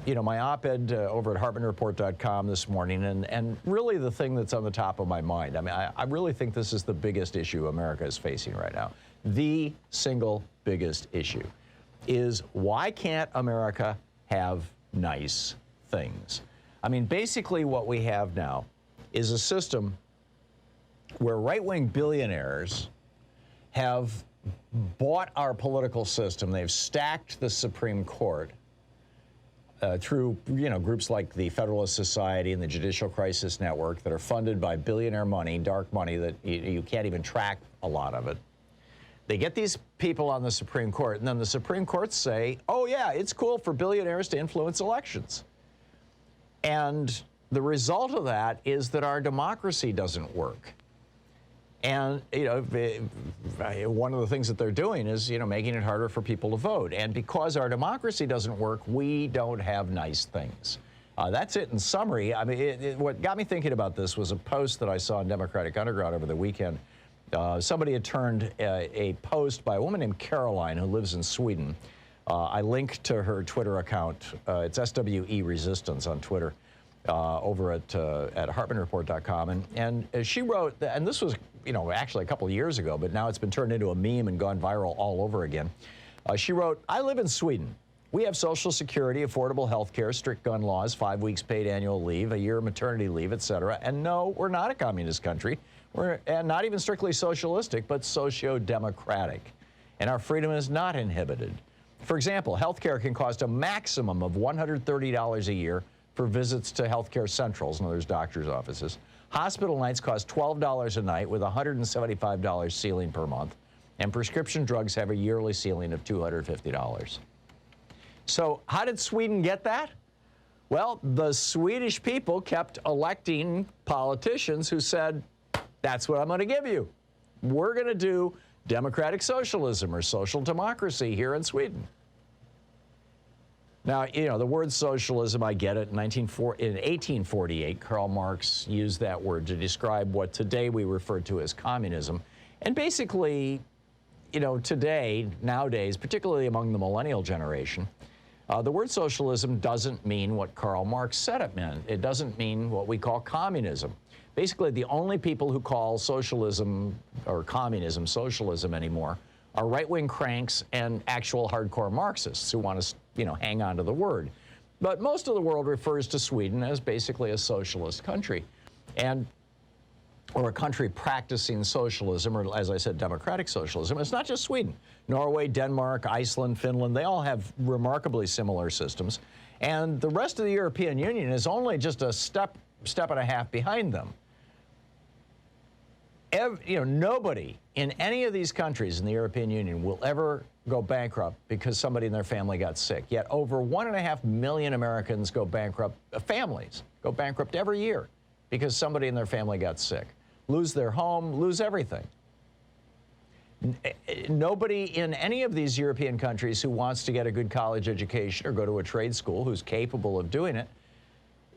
my op-ed over at HartmannReport.com this morning, and really the thing that's on the top of my mind. I mean, I really think this is the biggest issue America is facing right now. The single biggest issue is, why can't America have nice things? I mean, basically what we have now is a system where right-wing billionaires have bought our political system. They've stacked the Supreme Court through groups like the Federalist Society and the Judicial Crisis Network that are funded by billionaire money, dark money that you can't even track a lot of it. They get these people on the Supreme Court, and then the Supreme Courts say, oh yeah, it's cool for billionaires to influence elections. And the result of that is that our democracy doesn't work. And, one of the things that they're doing is, making it harder for people to vote. And because our democracy doesn't work, we don't have nice things. That's it in summary. I mean, what got me thinking about this was a post that I saw in Democratic Underground over the weekend. Somebody had turned a post by a woman named Caroline who lives in Sweden. I linked to her Twitter account. It's SWE Resistance on Twitter. Over at HartmannReport.com, and she wrote, and this was actually a couple of years ago, but now it's been turned into a meme and gone viral all over again. She wrote, I live in Sweden. We have Social Security, affordable health care, strict gun laws, 5 weeks paid annual leave, a year maternity leave, etc. And no, we're not a communist country. We're not even strictly socialistic, but socio-democratic. And our freedom is not inhibited. For example, health care can cost a maximum of $130 a year for visits to healthcare centrals, in other words, doctors' offices. Hospital nights cost $12 a night with a $175 ceiling per month, and prescription drugs have a yearly ceiling of $250. So how did Sweden get that? Well, the Swedish people kept electing politicians who said, that's what I'm going to give you. We're going to do democratic socialism or social democracy here in Sweden. Now, the word socialism, I get it. In 1848, Karl Marx used that word to describe what today we refer to as communism. And basically, today, nowadays, particularly among the millennial generation, the word socialism doesn't mean what Karl Marx said it meant. It doesn't mean what we call communism. Basically, the only people who call socialism or communism socialism anymore are right-wing cranks and actual hardcore Marxists who want to, hang on to the word. But most of the world refers to Sweden as basically a socialist country, or a country practicing socialism, or as I said, democratic socialism. It's not just Sweden. Norway, Denmark, Iceland, Finland, they all have remarkably similar systems. And the rest of the European Union is only just a step and a half behind them. Nobody in any of these countries in the European Union will ever go bankrupt because somebody in their family got sick. Yet over 1.5 million Americans go bankrupt, families go bankrupt every year because somebody in their family got sick. Lose their home, lose everything. Nobody in any of these European countries who wants to get a good college education or go to a trade school who's capable of doing it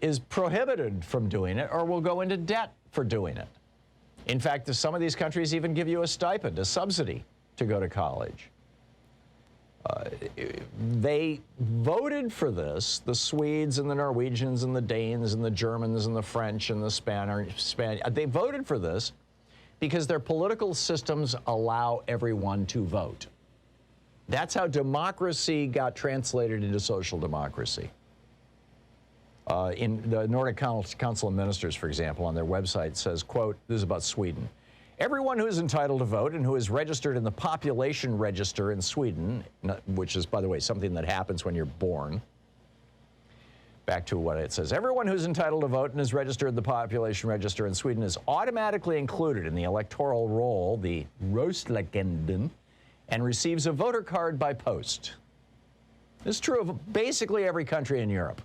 is prohibited from doing it or will go into debt for doing it. In fact, some of these countries even give you a stipend, a subsidy, to go to college. They voted for this, the Swedes and the Norwegians and the Danes and the Germans and the French and the Spanish. They voted for this because their political systems allow everyone to vote. That's how democracy got translated into social democracy. In the Nordic Council of Ministers, for example, on their website says, quote, this is about Sweden, everyone who is entitled to vote and who is registered in the population register in Sweden, which is, by the way, something that happens when you're born. Back to what it says. Everyone who's entitled to vote and is registered in the population register in Sweden is automatically included in the electoral roll, the Röstlängden, and receives a voter card by post. This is true of basically every country in Europe.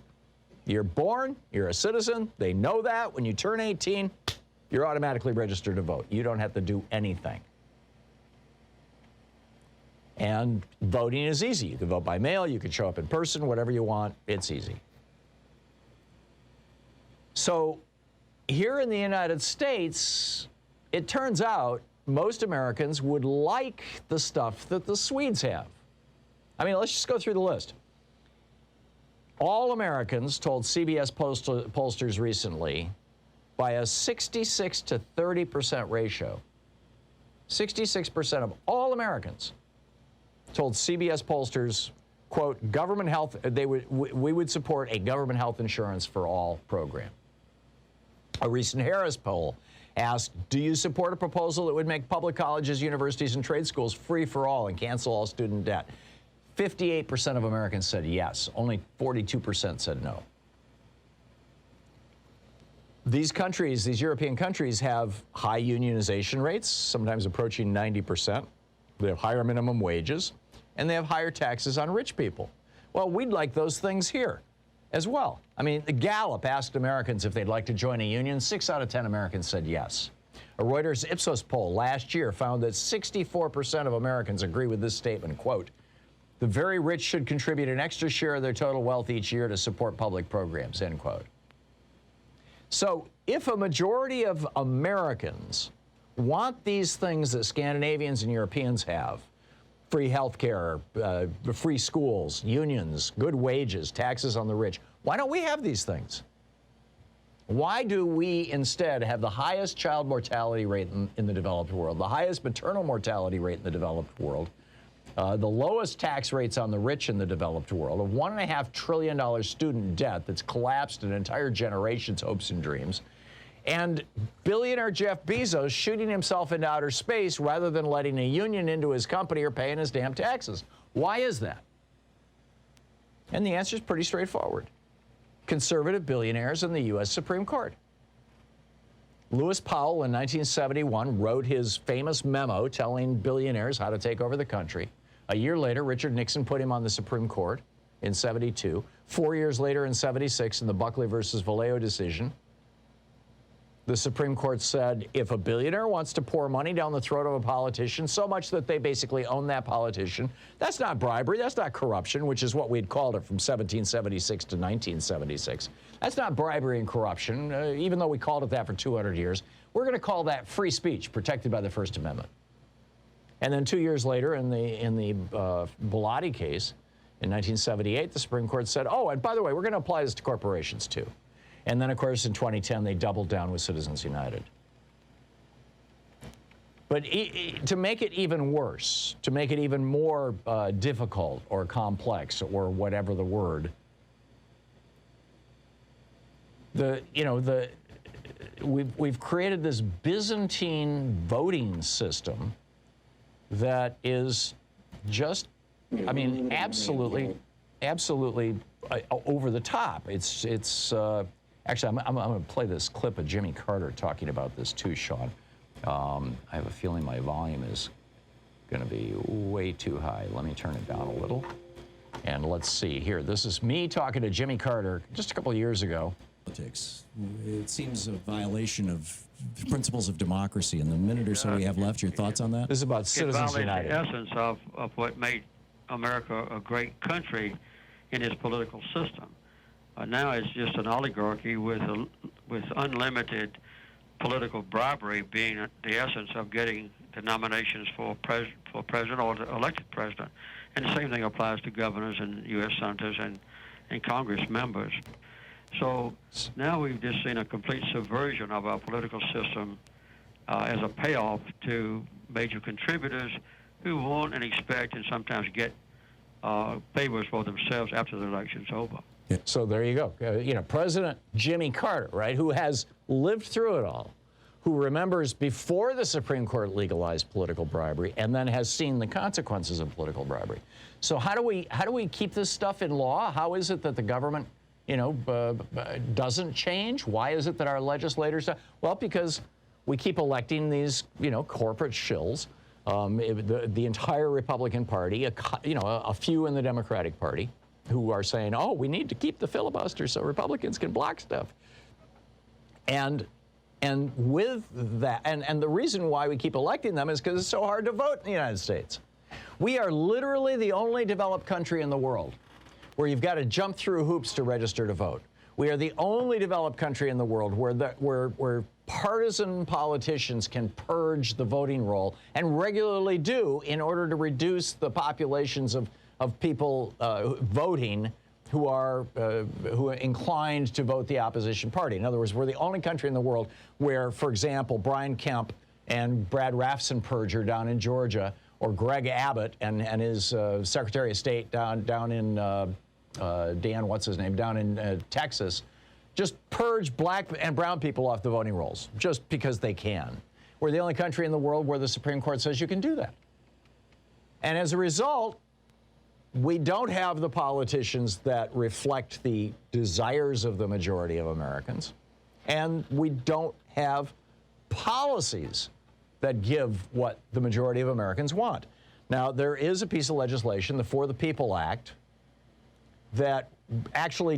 You're born, you're a citizen, they know that. When you turn 18, you're automatically registered to vote. You don't have to do anything. And voting is easy. You can vote by mail, you can show up in person, whatever you want, it's easy. So here in the United States, it turns out most Americans would like the stuff that the Swedes have. I mean, let's just go through the list. All Americans told CBS pollsters recently by a 66 to 30% ratio. 66% of all Americans told CBS pollsters, quote, government health, we would support a government health insurance for all program. A recent Harris poll asked, do you support a proposal that would make public colleges, universities, and trade schools free for all and cancel all student debt? 58% of Americans said yes. Only 42% said no. These countries, these European countries, have high unionization rates, sometimes approaching 90%. They have higher minimum wages, and they have higher taxes on rich people. Well, we'd like those things here as well. I mean, the Gallup asked Americans if they'd like to join a union. 6 out of 10 Americans said yes. A Reuters Ipsos poll last year found that 64% of Americans agree with this statement, quote, the very rich should contribute an extra share of their total wealth each year to support public programs, end quote. So if a majority of Americans want these things that Scandinavians and Europeans have, free health care, free schools, unions, good wages, taxes on the rich, why don't we have these things? Why do we instead have the highest child mortality rate in the developed world, the highest maternal mortality rate in the developed world, the lowest tax rates on the rich in the developed world, a $1.5 trillion student debt that's collapsed an entire generation's hopes and dreams, and billionaire Jeff Bezos shooting himself into outer space rather than letting a union into his company or paying his damn taxes? Why is that? And the answer is pretty straightforward. Conservative billionaires in the U.S. Supreme Court. Lewis Powell in 1971 wrote his famous memo telling billionaires how to take over the country. A year later, Richard Nixon put him on the Supreme Court in 72. 4 years later in 76 in the Buckley versus Valeo decision, the Supreme Court said if a billionaire wants to pour money down the throat of a politician so much that they basically own that politician, that's not bribery, that's not corruption, which is what we'd called it from 1776 to 1976. That's not bribery and corruption, even though we called it that for 200 years. We're going to call that free speech protected by the First Amendment. And then 2 years later in the Bellotti case in 1978, the Supreme Court said, oh, and by the way, we're going to apply this to corporations too. And then, of course, in 2010, they doubled down with Citizens United. But to make it even worse, to make it even more difficult or complex or whatever the word, we've created this Byzantine voting system that is just, I mean, absolutely over the top. Actually, I'm going to play this clip of Jimmy Carter talking about this too, Sean. I have a feeling my volume is going to be way too high. Let me turn it down a little. And let's see here. This is me talking to Jimmy Carter just a couple of years ago. Politics. It seems a violation of principles of democracy. In the minute or so we have left, your thoughts on that? This is about Citizens United. The essence of what made America a great country in its political system. Now it's just an oligarchy with unlimited political bribery being the essence of getting the nominations for president or the elected president. And the same thing applies to governors and U.S. senators and Congress members. So now we've just seen a complete subversion of our political system as a payoff to major contributors who want and expect and sometimes get favors for themselves after the election's over. So there you go. President Jimmy Carter, right, who has lived through it all, who remembers before the Supreme Court legalized political bribery and then has seen the consequences of political bribery. So how do we keep this stuff in law? How is it that the government, doesn't change? Why is it that our legislators, well, because we keep electing these, corporate shills, the entire Republican Party, a few in the Democratic Party, who are saying, oh, we need to keep the filibuster so Republicans can block stuff. And with that, and the reason why we keep electing them is because it's so hard to vote in the United States. We are literally the only developed country in the world where you've got to jump through hoops to register to vote. We are the only developed country in the world where partisan politicians can purge the voting roll and regularly do in order to reduce the populations of people voting who are inclined to vote the opposition party. In other words, we're the only country in the world where, for example, Brian Kemp and Brad Raffensperger down in Georgia, or Greg Abbott and his Secretary of State down in Dan, what's his name, down in Texas, just purge black and brown people off the voting rolls just because they can. We're the only country in the world where the Supreme Court says you can do that. And as a result, we don't have the politicians that reflect the desires of the majority of Americans, and we don't have policies that give what the majority of Americans want. Now, there is a piece of legislation, the For the People Act, that actually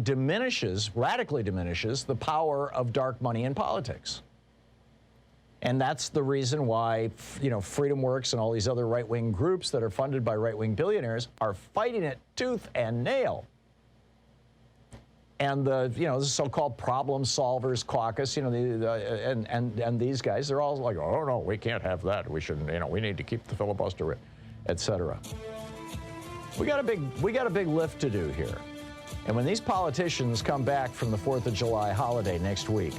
radically diminishes the power of dark money in politics. And that's the reason why, Freedom Works and all these other right-wing groups that are funded by right-wing billionaires are fighting it tooth and nail. And the so-called problem solvers caucus, and these guys, they're all like, oh no, we can't have that. We shouldn't, we need to keep the filibuster, et cetera. We got a big lift to do here. And when these politicians come back from the 4th of July holiday next week,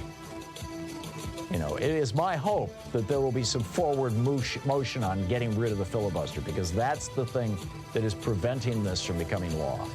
it is my hope that there will be some forward motion on getting rid of the filibuster, because that's the thing that is preventing this from becoming law.